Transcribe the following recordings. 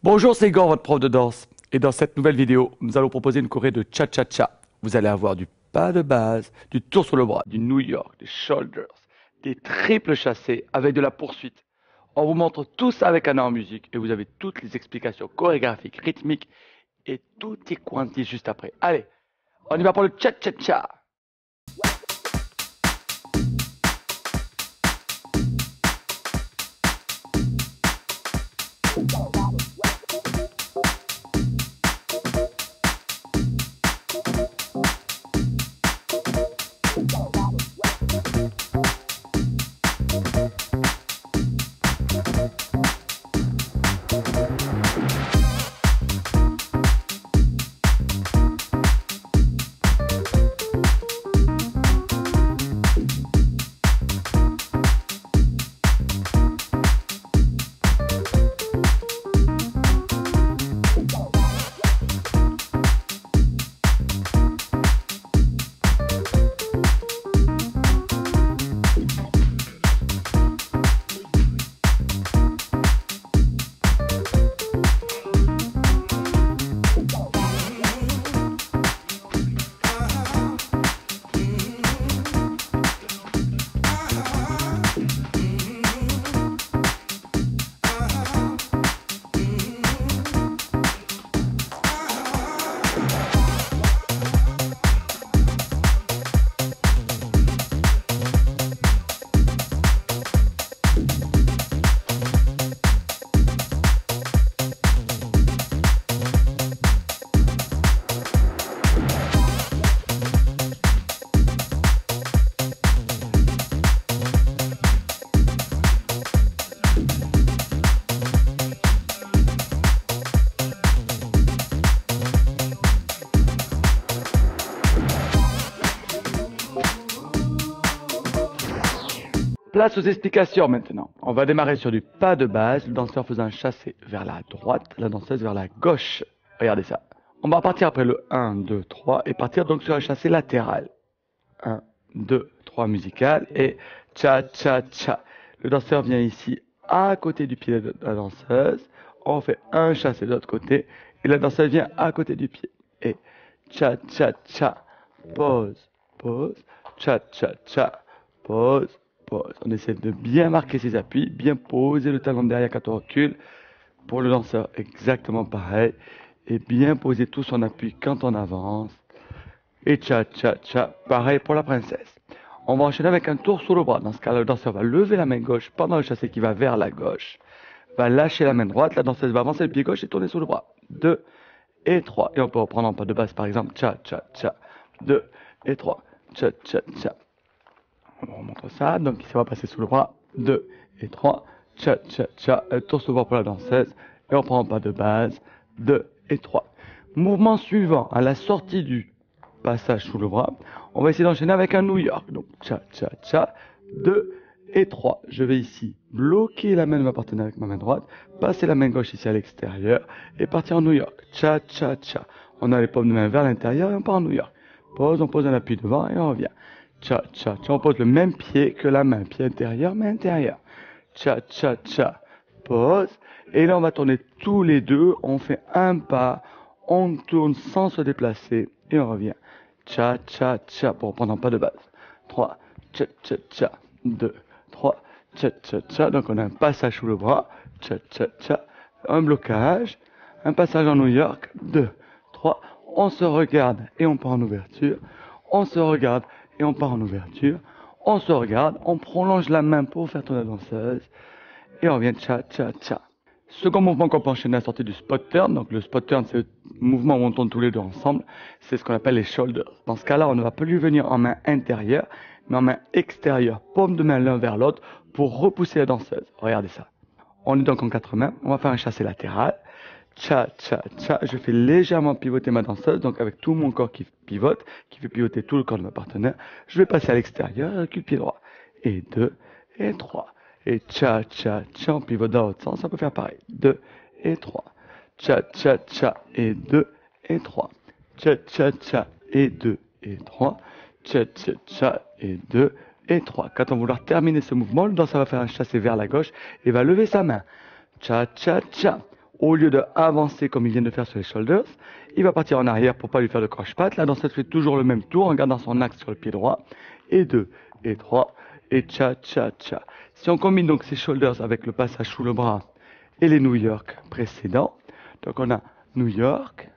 Bonjour, c'est Igor, votre prof de danse. Et dans cette nouvelle vidéo, nous allons proposer une choré de cha-cha-cha. Vous allez avoir du pas de base, du tour sur le bras, du New York, des shoulders, des triples chassés avec de la poursuite. On vous montre tout ça avec un art en musique et vous avez toutes les explications chorégraphiques, rythmiques et tout est quanti juste après. Allez, on y va pour le cha-cha-cha. Place aux explications maintenant. On va démarrer sur du pas de base, le danseur faisant un chassé vers la droite, la danseuse vers la gauche. Regardez ça. On va partir après le 1, 2, 3 et partir donc sur un chassé latéral. 1, 2, 3 musical et cha-cha-cha. Le danseur vient ici à côté du pied de la danseuse. On fait un chassé de l'autre côté et la danseuse vient à côté du pied. Et cha-cha-cha. Pause, pause, cha-cha-cha. Pause. On essaie de bien marquer ses appuis, bien poser le talon derrière quand on recule. Pour le danseur, exactement pareil. Et bien poser tout son appui quand on avance. Et cha-cha-cha, pareil pour la princesse. On va enchaîner avec un tour sur le bras. Dans ce cas, le danseur va lever la main gauche pendant le chassé qui va vers la gauche. Va lâcher la main droite, la danseuse va avancer le pied gauche et tourner sur le bras. 2 et 3. Et on peut reprendre en pas de base par exemple, cha-cha-cha. 2 et 3, cha-cha-cha. On montre ça, donc ici on va passer sous le bras, 2 et 3, cha-cha-cha, tour sur le bras pour la danseuse, et on prend en pas de base, 2 et 3. Mouvement suivant, à la sortie du passage sous le bras, on va essayer d'enchaîner avec un New York, donc cha-cha-cha, 2 et 3. Je vais ici bloquer la main de ma partenaire avec ma main droite, passer la main gauche ici à l'extérieur, et partir en New York, cha-cha-cha. On a les paumes de main vers l'intérieur et on part en New York. Pause, on pose un appui devant et on revient. Cha-cha-cha, on pose le même pied que la main, pied intérieur, main intérieure. Cha-cha-cha, pause. Et là, on va tourner tous les deux. On fait un pas, on tourne sans se déplacer et on revient. Cha-cha-cha, pour reprendre un pas de base. 3, cha-cha-cha, 2, 3, cha-cha-cha. Donc, on a un passage sous le bras. Cha-cha-cha, un blocage, un passage en New York. 2, 3, on se regarde et on part en ouverture. On se regarde et on part en ouverture, on se regarde, on prolonge la main pour faire tourner la danseuse, et on revient cha-cha-cha. Second mouvement qu'on peut enchaîner à la sortie du spot turn, donc le spot turn c'est le mouvement où on tourne tous les deux ensemble, c'est ce qu'on appelle les shoulders. Dans ce cas-là, on ne va plus venir en main intérieure, mais en main extérieure, paume de main l'un vers l'autre, pour repousser la danseuse. Regardez ça. On est donc en 4 mains, on va faire un chassé latéral, cha-cha-cha, je fais légèrement pivoter ma danseuse, donc avec tout mon corps qui pivote, qui fait pivoter tout le corps de ma partenaire, je vais passer à l'extérieur, recule pied droit, et 2, et 3, et cha-cha-cha, on pivote dans l'autre sens, on peut faire pareil, 2, et 3, cha-cha-cha, et 2, et 3, cha-cha-cha, et 2, et 3, cha-cha-cha, et 2, et 3. Quand on va vouloir terminer ce mouvement, le danseur va faire un chassé vers la gauche et va lever sa main. Cha-cha-cha. au lieu d'avancer comme il vient de faire sur les shoulders, il va partir en arrière pour pas lui faire de croche-patte. La danseuse fait toujours le même tour en gardant son axe sur le pied droit. Et 2, et 3, et cha-cha-cha. Si on combine donc ces shoulders avec le passage sous le bras et les New York précédents, donc on a New York,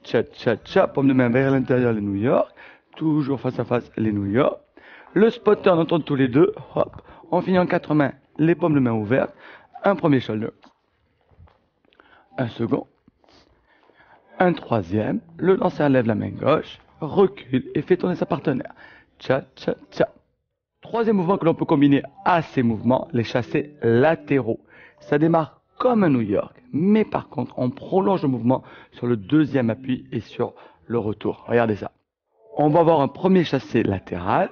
cha-cha-cha, paume de main vers l'intérieur les New York, toujours face à face les New York. Le spot turn, on tourne tous les deux, hop, on finit en 4 mains, les paumes de main ouvertes, un premier shoulder, un second, un troisième, le danseur lève la main gauche, recule et fait tourner sa partenaire. Cha-cha-cha. Troisième mouvement que l'on peut combiner à ces mouvements, les chassés latéraux. Ça démarre comme un New York, mais par contre, on prolonge le mouvement sur le deuxième appui et sur le retour. Regardez ça. On va avoir un premier chassé latéral.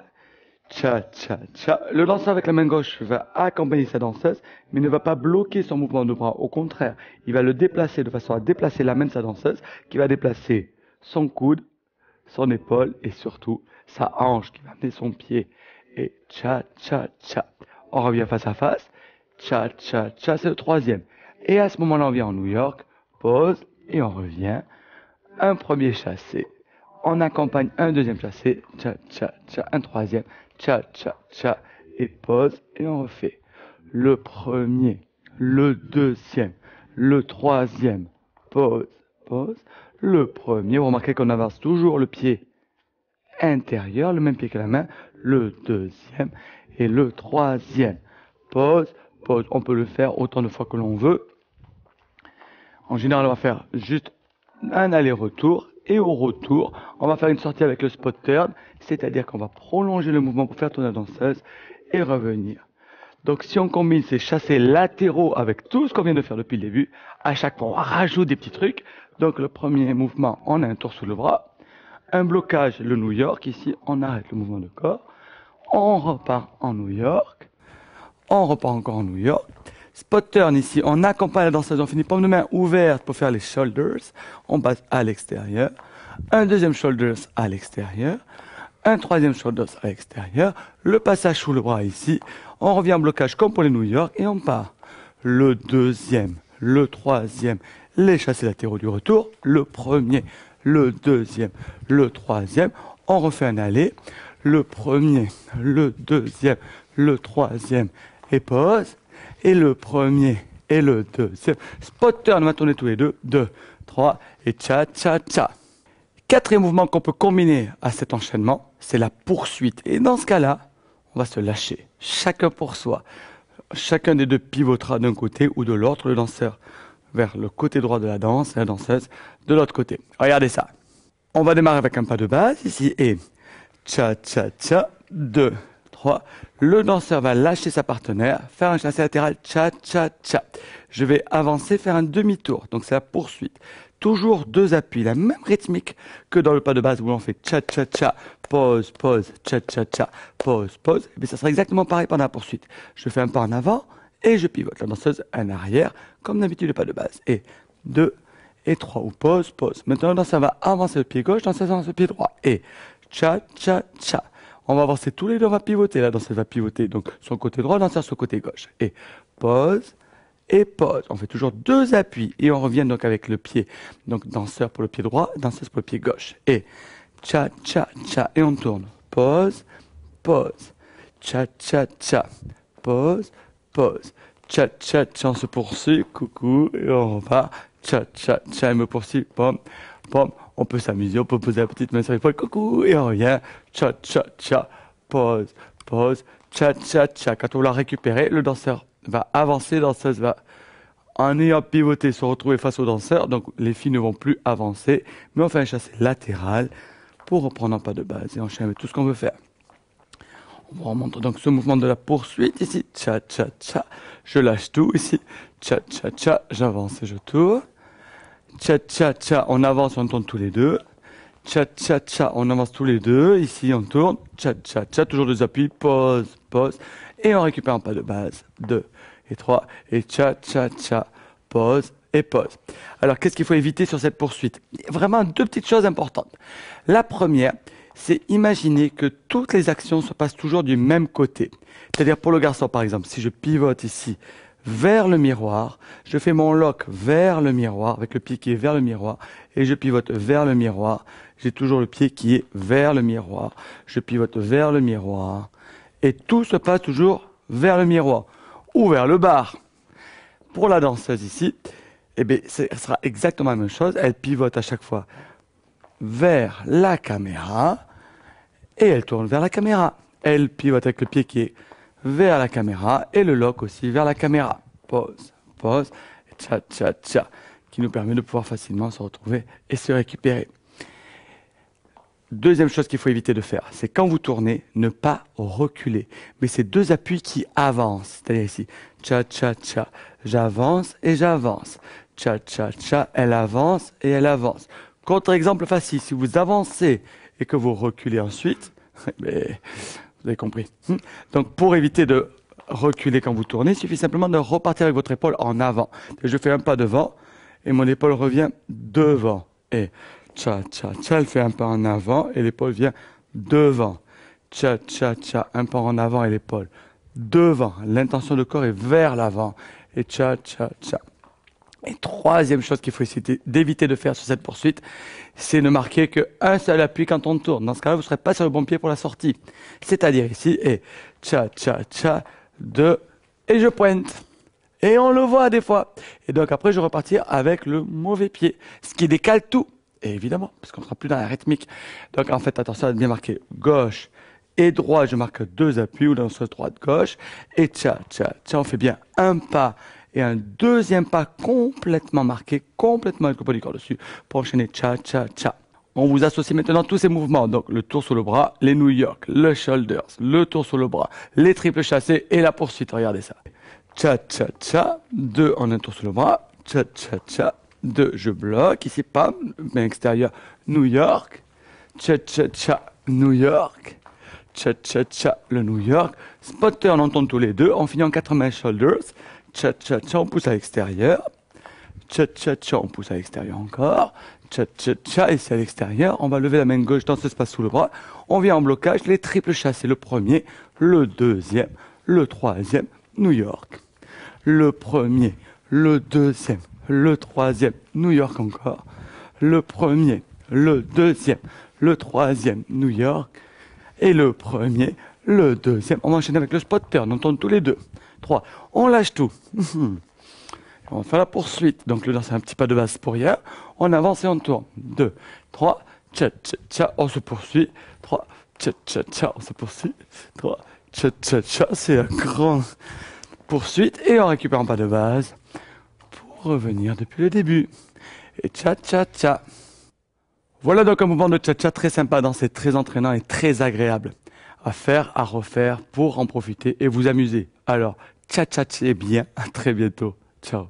Cha-cha-cha. Le danseur avec la main gauche va accompagner sa danseuse, mais ne va pas bloquer son mouvement de bras. Au contraire, il va le déplacer de façon à déplacer la main de sa danseuse, qui va déplacer son coude, son épaule et surtout sa hanche, qui va amener son pied. Et cha-cha-cha. On revient face à face. Cha-cha-cha, c'est le troisième. Et à ce moment-là, on vient en New York, pause, et on revient. Un premier chassé. On accompagne un deuxième chassé, cha-cha-cha, un troisième, cha-cha-cha, et pause, et on refait. Le premier, le deuxième, le troisième, pause, pause. Le premier, vous remarquez qu'on avance toujours le pied intérieur, le même pied que la main, le deuxième et le troisième. Pause, pause. On peut le faire autant de fois que l'on veut. En général, on va faire juste un aller-retour. Et au retour, on va faire une sortie avec le spot turn, c'est-à-dire qu'on va prolonger le mouvement pour faire tourner la danseuse et revenir. Donc si on combine ces chassés latéraux avec tout ce qu'on vient de faire depuis le début, à chaque fois on rajoute des petits trucs. Donc le premier mouvement, on a un tour sous le bras, un blocage, le New York, ici on arrête le mouvement de corps, on repart en New York, on repart encore en New York. Spot turn ici, on accompagne la danseuse, on finit paume de main ouverte pour faire les shoulders, on passe à l'extérieur, un deuxième shoulders à l'extérieur, un troisième shoulders à l'extérieur, le passage sous le bras ici, on revient en blocage comme pour les New York et on part. Le deuxième, le troisième, les chassés latéraux du retour, le premier, le deuxième, le troisième, on refait un aller, le premier, le deuxième, le troisième et pause. Et le premier et le deuxième. Spot turn, on va tourner tous les deux. 2, 3 et cha-cha-cha. Quatrième mouvement qu'on peut combiner à cet enchaînement, c'est la poursuite. Et dans ce cas-là, on va se lâcher. Chacun pour soi. Chacun des deux pivotera d'un côté ou de l'autre. Le danseur vers le côté droit de la danse et la danseuse de l'autre côté. Regardez ça. On va démarrer avec un pas de base ici et cha-cha-cha. 2, 3. Le danseur va lâcher sa partenaire, faire un chassé latéral, cha-cha-cha. Je vais avancer, faire un demi-tour, donc c'est la poursuite. Toujours deux appuis, la même rythmique que dans le pas de base où on fait cha-cha-cha, pause, pause, cha-cha-cha, pause, pause. Et bien ça sera exactement pareil pendant la poursuite. Je fais un pas en avant et je pivote. La danseuse en arrière, comme d'habitude le pas de base. Et 2 et 3, ou pause, pause. Maintenant le danseur va avancer le pied gauche, la danseuse avance le pied droit. Et cha-cha-cha. On va avancer tous les deux, on va pivoter. La danseuse va pivoter donc son côté droit, le danseur sur le côté gauche. Et pause et pause. On fait toujours deux appuis et on revient donc avec le pied. Donc danseur pour le pied droit, danseuse pour le pied gauche. Et cha cha cha et on tourne. Pause, pause. Cha cha cha. Pause, pause. Cha cha cha, on se poursuit. Coucou et on repart. Cha cha cha, elle me poursuit. Pom, pom. On peut s'amuser, on peut poser la petite main sur l'épaule, coucou, et on revient, cha-cha-cha, pause, pause, cha-cha-cha. Quand on l'a récupéré, le danseur va avancer, la danseuse va, en ayant pivoté, se retrouver face au danseur, donc les filles ne vont plus avancer, mais on fait un chassé latéral pour reprendre un pas de base et enchaîner avec tout ce qu'on veut faire. On remonte donc ce mouvement de la poursuite ici, cha-cha-cha, je lâche tout ici, cha-cha-cha, j'avance et je tourne. Cha-cha-cha, on avance, on tourne tous les deux. Cha-cha-cha, on avance tous les deux. Ici, on tourne. Cha-cha-cha, toujours deux appuis. Pause, pause. Et on récupère un pas de base. 2 et 3. Et cha-cha-cha, pause et pause. Alors, qu'est-ce qu'il faut éviter sur cette poursuite? Vraiment deux petites choses importantes. La première, c'est imaginer que toutes les actions se passent toujours du même côté. C'est-à-dire pour le garçon, par exemple, si je pivote ici vers le miroir, je fais mon lock vers le miroir, avec le pied qui est vers le miroir, et je pivote vers le miroir. J'ai toujours le pied qui est vers le miroir, je pivote vers le miroir, et tout se passe toujours vers le miroir, ou vers le bar. Pour la danseuse ici, eh bien, ce sera exactement la même chose, elle pivote à chaque fois vers la caméra, et elle tourne vers la caméra. Elle pivote avec le pied qui est vers la caméra et le lock aussi vers la caméra. Pause, pause, et tcha, tcha, tcha, qui nous permet de pouvoir facilement se retrouver et se récupérer. Deuxième chose qu'il faut éviter de faire, c'est quand vous tournez, ne pas reculer. Mais c'est deux appuis qui avancent. C'est-à-dire ici, tcha, tcha, tcha, j'avance et j'avance. Tcha, tcha, tcha, elle avance et elle avance. Contre-exemple facile, si vous avancez et que vous reculez ensuite, mais vous avez compris. Donc pour éviter de reculer quand vous tournez, il suffit simplement de repartir avec votre épaule en avant. Je fais un pas devant et mon épaule revient devant. Et tcha, tcha, tcha, elle fait un pas en avant et l'épaule vient devant. Tcha, tcha, tcha, un pas en avant et l'épaule devant. L'intention de corps est vers l'avant. Et tcha, tcha, tcha. Et troisième chose qu'il faut essayer d'éviter de faire sur cette poursuite, c'est ne marquer qu'un seul appui quand on tourne. Dans ce cas-là, vous ne serez pas sur le bon pied pour la sortie. C'est-à-dire ici, et tcha, tcha, tcha, 2, et je pointe. Et on le voit des fois. Et donc après, je repartir avec le mauvais pied, ce qui décale tout. Et évidemment, parce qu'on ne sera plus dans la rythmique. Donc en fait, attention à bien marquer gauche et droite. Je marque deux appuis, ou dans ce droite-gauche. Et tcha, tcha, tcha, on fait bien un pas et un deuxième pas complètement marqué, complètement avec le poids du corps dessus, pour enchaîner tcha, tcha, tcha. On vous associe maintenant tous ces mouvements, donc le tour sur le bras, les New York, le shoulders, le tour sur le bras, les triples chassés et la poursuite, regardez ça. Tcha, tcha, tcha, 2 en un tour sur le bras, tcha, tcha, tcha, 2, je bloque, ici, pam, main extérieure, New York, tcha, tcha, tcha, New York, tcha, tcha, tcha, le New York, spotter, on entend tous les deux, on finit en 4 mains shoulders, tcha, tcha, tcha, on pousse à l'extérieur. Tcha, tcha, tcha, on pousse à l'extérieur encore. Tcha, tcha, tcha, ici à l'extérieur. On va lever la main gauche dans ce espace sous le bras. On vient en blocage. Les triples chassés. Le premier, le deuxième, le troisième, New York. Le premier, le deuxième, le troisième, New York encore. Le premier, le deuxième, le troisième, New York. Et le premier, le deuxième. On va enchaîner avec le spotter. On entend tous les deux. 3. On lâche tout. On fait la poursuite. Donc le c'est un petit pas de base pour rien. On avance et on tourne. 2, 3, tcha, tcha, tcha, on se poursuit. 3, tcha, tcha, tcha, on se poursuit. 3, tcha, tcha, tcha, c'est la grande poursuite. Et on récupère un pas de base pour revenir depuis le début. Et tcha, tcha, tcha. Voilà donc un mouvement de tcha, tcha très sympa à danser, très entraînant et très agréable à faire, à refaire pour en profiter et vous amuser. Alors, tcha, tcha, tcha, bien. À très bientôt. Ciao.